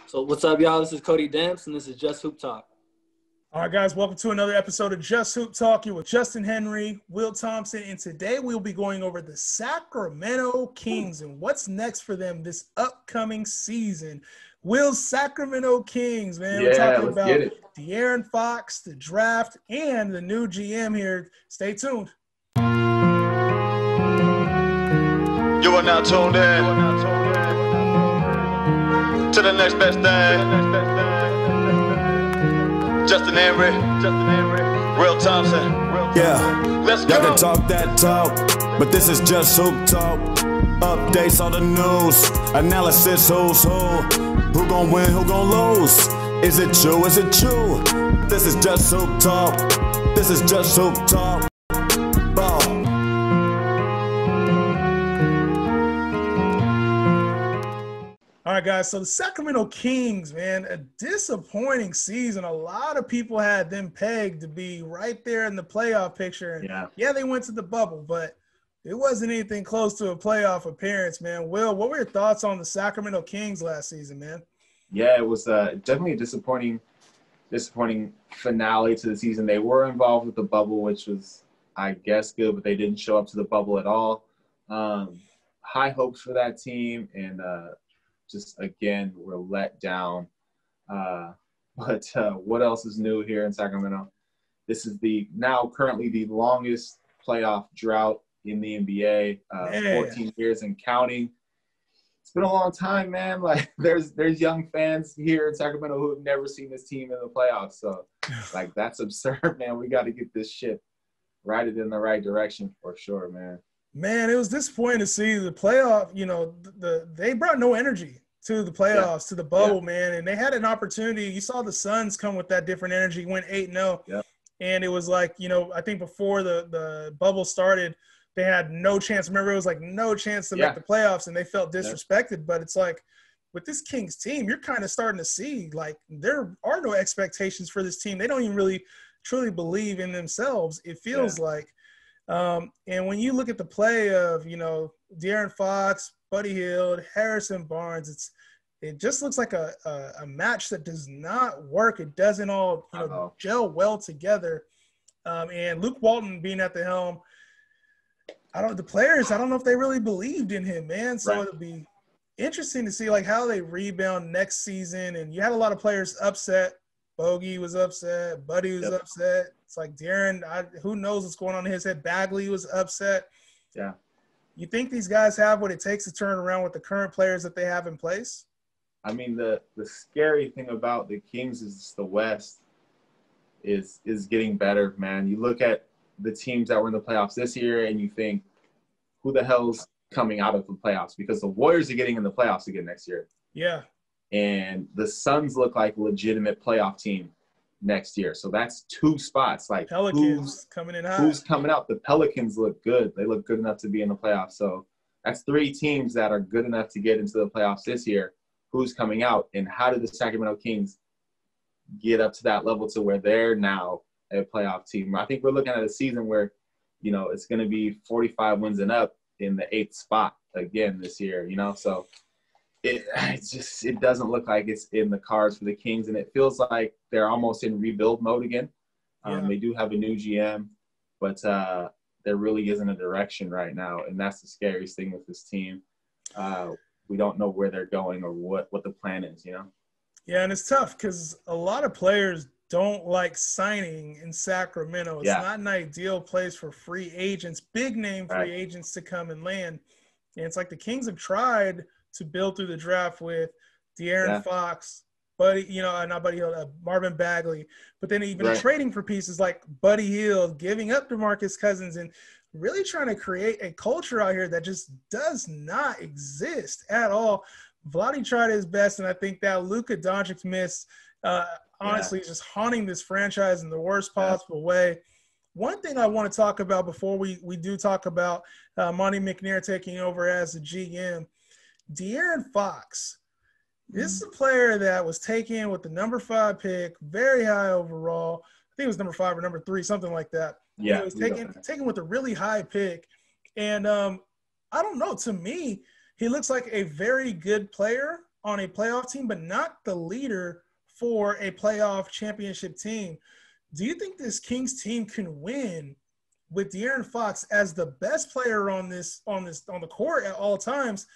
So what's up, y'all? This is Cody Demps, and this is Just Hoop Talk. All right, guys, welcome to another episode of Just Hoop Talk. You're with Justin Henry, Will Thompson, and today we'll be going over the Sacramento Kings and what's next for them this upcoming season. Will's Sacramento Kings, man. We're talking about DeAaron Fox, the draft, and the new GM here. Stay tuned. You are now tuned in to the next best thing. Justin Henry, Will Thompson. Yeah, Let's go. y'all can talk that talk, but this is just Hoop Talk. Updates on the news, analysis who's who gon' win, who gon' lose. Is it true? Is it true? This is just Hoop Talk. This is just Hoop Talk. All right, guys, so the Sacramento Kings, man, a disappointing season. A lot of people had them pegged to be right there in the playoff picture. And yeah, they went to the bubble, but it wasn't anything close to a playoff appearance, man. Will, what were your thoughts on the Sacramento Kings last season, man? Yeah, it was definitely a disappointing finale to the season. They were involved with the bubble, which was, I guess, good, but they didn't show up to the bubble at all. High hopes for that team, and just, again, we're let down. But what else is new here in Sacramento? This is currently the longest playoff drought in the NBA, 14 years and counting. It's been a long time, man. Like, there's young fans here in Sacramento who have never seen this team in the playoffs. So, like, that's absurd, man. We got to get this shit righted in the right direction for sure, man. Man, it was disappointing to see the playoff. You know, they brought no energy to the playoffs, to the bubble, man. And they had an opportunity. You saw the Suns come with that different energy, went 8-0. Yep. And it was like, you know, I think before the bubble started, they had no chance. Remember, it was like no chance to make the playoffs, and they felt disrespected. Yep. But it's like, with this Kings team, you're kind of starting to see, like, there are no expectations for this team. They don't even really truly believe in themselves, it feels like. And when you look at the play of, you know, DeAaron Fox, Buddy Hield, Harrison Barnes, it just looks like a match that does not work. It doesn't all, gel well together. And Luke Walton being at the helm, the players, I don't know if they really believed in him, man. So it'll be interesting to see, like, how they rebound next season. And you had a lot of players upset. Bogey was upset. Buddy was upset. It's like DeAaron, who knows what's going on in his head. Bagley was upset. Yeah. You think these guys have what it takes to turn around with the current players that they have in place? I mean, the scary thing about the Kings is the West is getting better, man. You look at the teams that were in the playoffs this year and you think, who the hell's coming out of the playoffs? Because the Warriors are getting in the playoffs again next year. Yeah. And the Suns look like a legitimate playoff team next year. So that's two spots. Like, Pelicans coming in high. Who's coming out? The Pelicans look good. They look good enough to be in the playoffs. So that's three teams that are good enough to get into the playoffs this year. Who's coming out? And how did the Sacramento Kings get up to that level to where they're now a playoff team? I think we're looking at a season where, you know, it's going to be 45 wins and up in the 8th spot again this year, you know? So it doesn't look like it's in the cards for the Kings, and it feels like they're almost in rebuild mode again. They do have a new GM, but there really isn't a direction right now, and that's the scariest thing with this team. We don't know where they're going or what the plan is, you know? Yeah, and it's tough because a lot of players don't like signing in Sacramento. It's not an ideal place for free agents, big-name free agents to come and land. And it's like the Kings have tried to build through the draft with DeAaron Fox, Marvin Bagley, but then even trading for pieces like Buddy Hield, giving up DeMarcus Cousins, and really trying to create a culture out here that just does not exist at all. Vlade tried his best, and I think that Luka Doncic miss, honestly, is just haunting this franchise in the worst possible way. One thing I want to talk about before we do talk about Monte McNair taking over as the GM, DeAaron Fox. This is a player that was taken with the number 5 pick, very high overall. I think it was number 5 or number 3, something like that. Yeah, he was taken with a really high pick. And I don't know. To me, he looks like a very good player on a playoff team, but not the leader for a playoff championship team. Do you think this Kings team can win with DeAaron Fox as the best player on the court at all times?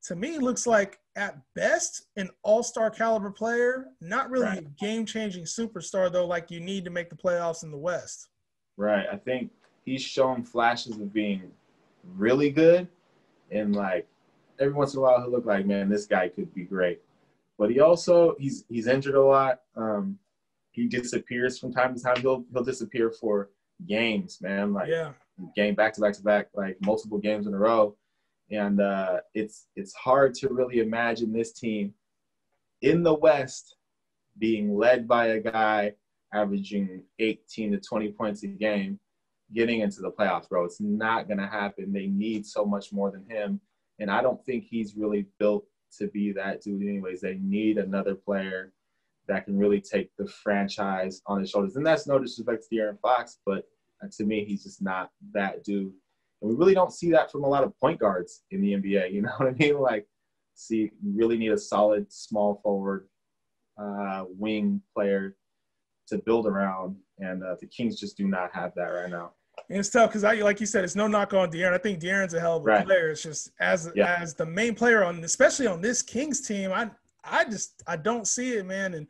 To me, looks like at best an all-star caliber player, not really a game-changing superstar though, like you need to make the playoffs in the West. Right. I think he's shown flashes of being really good, and like every once in a while he'll look like, man, this guy could be great. But he also he's injured a lot. He disappears from time to time. He'll disappear for games, man. Like game back to back, like multiple games in a row. And it's hard to really imagine this team in the West being led by a guy averaging 18 to 20 points a game, getting into the playoffs, bro. It's not going to happen. They need so much more than him. And I don't think he's really built to be that dude anyways. They need another player that can really take the franchise on his shoulders. And that's no disrespect to DeAaron Fox, but to me, he's just not that dude. And we really don't see that from a lot of point guards in the NBA. You know what I mean? Like, you really need a solid small forward wing player to build around. And the Kings just do not have that right now. And it's tough because, like you said, it's no knock on DeAaron. I think DeAaron's a hell of a player. It's just as the main player especially on this Kings team, I don't see it, man. And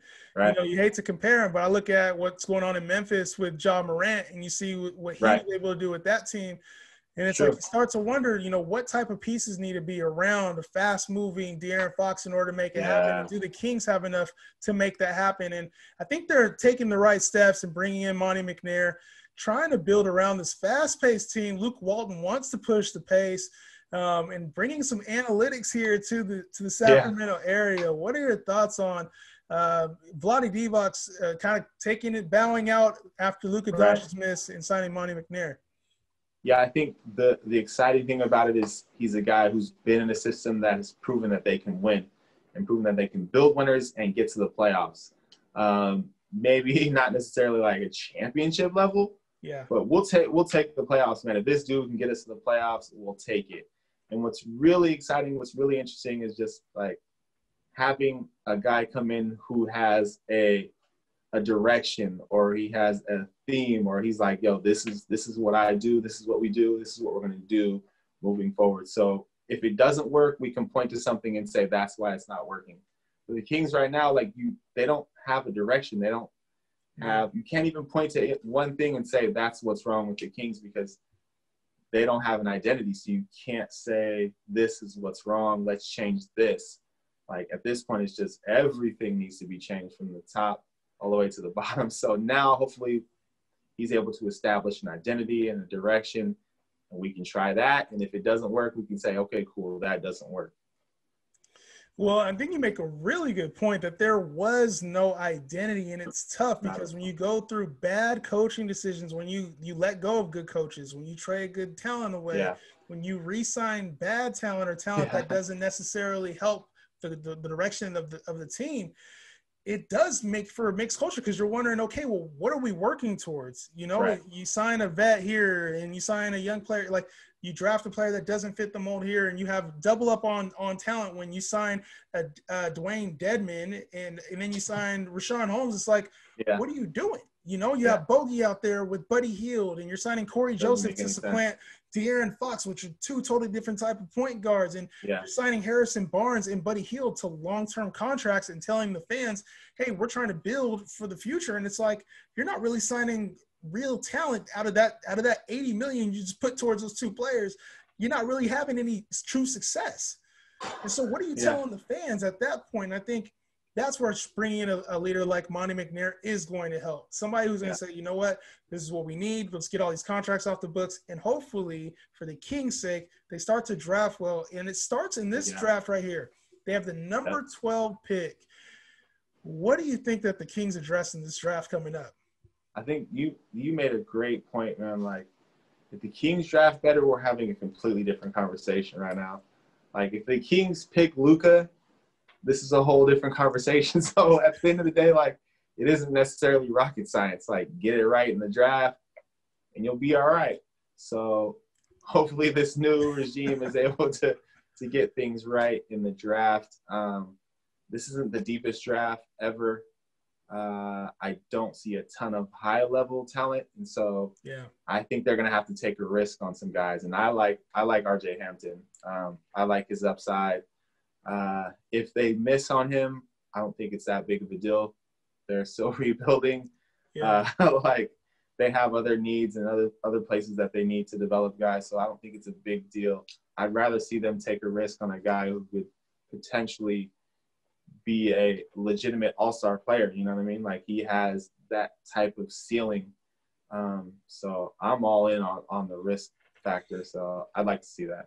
you hate to compare him, but I look at what's going on in Memphis with Ja Morant, and you see what he was able to do with that team. And it's like you start to wonder, what type of pieces need to be around a fast-moving DeAaron Fox in order to make it happen. And do the Kings have enough to make that happen? And I think they're taking the right steps and bringing in Monte McNair, trying to build around this fast-paced team. Luke Walton wants to push the pace, and bringing some analytics here to the Sacramento area. What are your thoughts on Vlade Divac kind of bowing out after Luka Doncic's miss and signing Monte McNair? Yeah, I think the exciting thing about it is he's a guy who's been in a system that has proven that they can win and proven that they can build winners and get to the playoffs. Maybe not necessarily like a championship level, but we'll take the playoffs, man. If this dude can get us to the playoffs, we'll take it. And what's really exciting, what's really interesting is just like having a guy come in who has a direction, or he has a theme, or he's like, yo, this is what I do, this is what we do, this is what we're going to do moving forward. So if it doesn't work, we can point to something and say that's why it's not working. For the Kings right now, like they don't have a direction. They don't have, you can't even point to one thing and say that's what's wrong with the Kings, because they don't have an identity. So you can't say this is what's wrong, let's change this. Like at this point, it's just everything needs to be changed from the top all the way to the bottom. So now hopefully he's able to establish an identity and a direction, and we can try that. And if it doesn't work, we can say, okay, cool, that doesn't work. Well, I think you make a really good point that there was no identity, and it's tough because when you go through bad coaching decisions, when you let go of good coaches, when you trade good talent away, when you re-sign bad talent or talent that doesn't necessarily help the direction of the team, it does make for a mixed culture, because you're wondering, okay, well, what are we working towards? You sign a vet here and you sign a young player, like you draft a player that doesn't fit the mold here, and you have double up on talent when you sign a Dwayne Dedman and then you sign Rashawn Holmes. It's like, what are you doing? You have Bogey out there with Buddy Hield, and you're signing Corey Joseph to supplant DeAaron Fox, which are two totally different type of point guards. And you're signing Harrison Barnes and Buddy Hield to long-term contracts and telling the fans, hey, we're trying to build for the future. And it's like, you're not really signing real talent out of that $80 million you just put towards those two players. You're not really having any true success. And so what are you telling the fans at that point? And I think that's where bringing in a leader like Monte McNair is going to help. Somebody who's going to say, you know what, this is what we need. Let's get all these contracts off the books. And hopefully, for the Kings' sake, they start to draft well. And it starts in this draft right here. They have the number 12 pick. What do you think that the Kings address in this draft coming up? I think you made a great point, man. Like, if the Kings draft better, we're having a completely different conversation right now. Like, if the Kings pick Luka, this is a whole different conversation. So at the end of the day, like, it isn't necessarily rocket science. Like, get it right in the draft and you'll be all right. So hopefully this new regime is able to get things right in the draft. this isn't the deepest draft ever. I don't see a ton of high-level talent, and so I think they're going to have to take a risk on some guys. And I like RJ Hampton. I like his upside. If they miss on him, I don't think it's that big of a deal. They're still rebuilding. Like they have other needs and other places that they need to develop guys. So I don't think it's a big deal. I'd rather see them take a risk on a guy who could potentially be a legitimate all-star player. You know what I mean? Like he has that type of ceiling. So I'm all in on the risk factor. So I'd like to see that.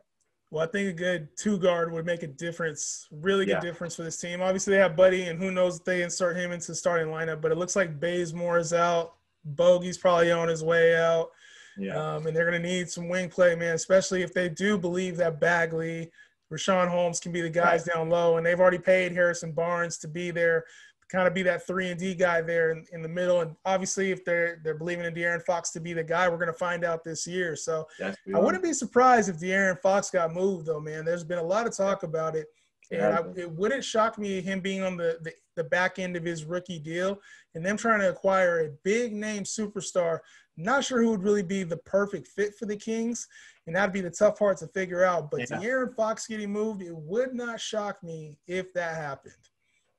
Well, I think a good two-guard would make a difference, really good difference for this team. Obviously, they have Buddy, and who knows if they insert him into the starting lineup. But it looks like Bazemore is out. Bogey's probably on his way out. And they're going to need some wing play, man, especially if they do believe that Bagley, Rashawn Holmes can be the guys down low. And they've already paid Harrison Barnes to be there, kind of be that 3-and-D guy there in the middle. And obviously, if they're believing in DeAaron Fox to be the guy, we're going to find out this year. So I wouldn't be surprised if DeAaron Fox got moved, though, man. There's been a lot of talk about it. And it wouldn't shock me him being on the back end of his rookie deal and them trying to acquire a big-name superstar. Not sure who would really be the perfect fit for the Kings, and that'd be the tough part to figure out. But DeAaron Fox getting moved, it would not shock me if that happened.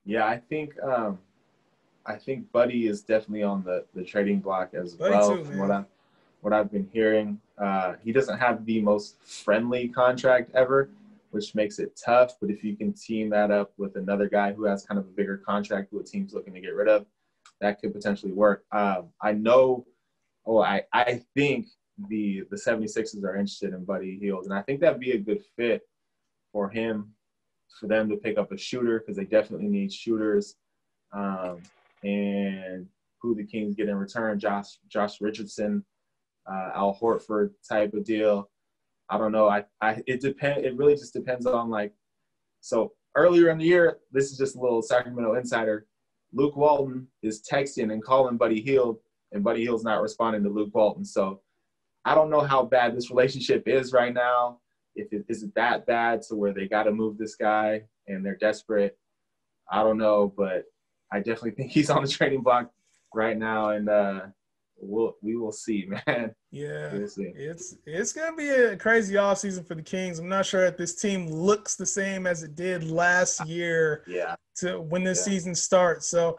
Yeah, I think Buddy is definitely on the trading block as well. Too, from what I've been hearing, he doesn't have the most friendly contract ever, which makes it tough. But if you can team that up with another guy who has kind of a bigger contract who a team's looking to get rid of, that could potentially work. I think the 76ers are interested in Buddy Hield, and I think that'd be a good fit for him, for them to pick up a shooter, because they definitely need shooters. And who the Kings get in return, Josh Richardson, Al Horford type of deal. I don't know. It really just depends on so earlier in the year, this is just a little Sacramento insider. Luke Walton is texting and calling Buddy Hield, and Buddy Hield's not responding to Luke Walton. So I don't know how bad this relationship is right now. Is it that bad to where they got to move this guy and they're desperate? I don't know, but I definitely think he's on the trading block right now, and we will see, man. Yeah, we'll see. It's gonna be a crazy offseason for the Kings. I'm not sure if this team looks the same as it did last year. To when this season starts. So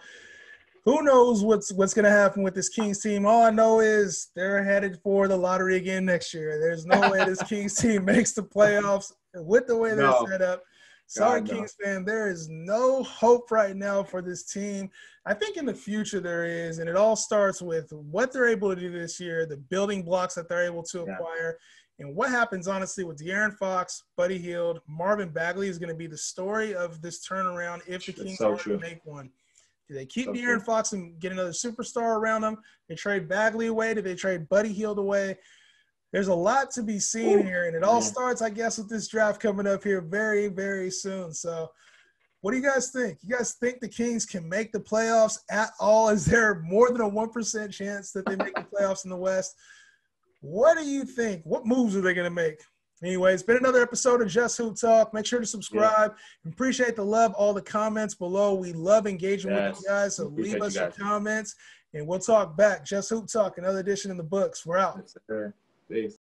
who knows what's going to happen with this Kings team? All I know is they're headed for the lottery again next year. There's no way this Kings team makes the playoffs with the way they're set up. Sorry, Kings fan, there is no hope right now for this team. I think in the future there is, and it all starts with what they're able to do this year, the building blocks that they're able to acquire, and what happens, honestly, with DeAaron Fox, Buddy Hield, Marvin Bagley is going to be the story of this turnaround if the Kings are to make one. Do they keep De'Aaron Fox and get another superstar around them? They trade Bagley away? Do they trade Buddy Hield away? There's a lot to be seen here, and it all starts, I guess, with this draft coming up here very, very soon. So what do you guys think? You guys think the Kings can make the playoffs at all? Is there more than a 1% chance that they make the playoffs in the West? What do you think? What moves are they going to make? Anyway, it's been another episode of Just Hoop Talk. Make sure to subscribe. Appreciate the love, all the comments below. We love engaging with you guys, so leave us your comments, and we'll talk back. Just Hoop Talk, another edition in the books. We're out. Yes, sir. Peace.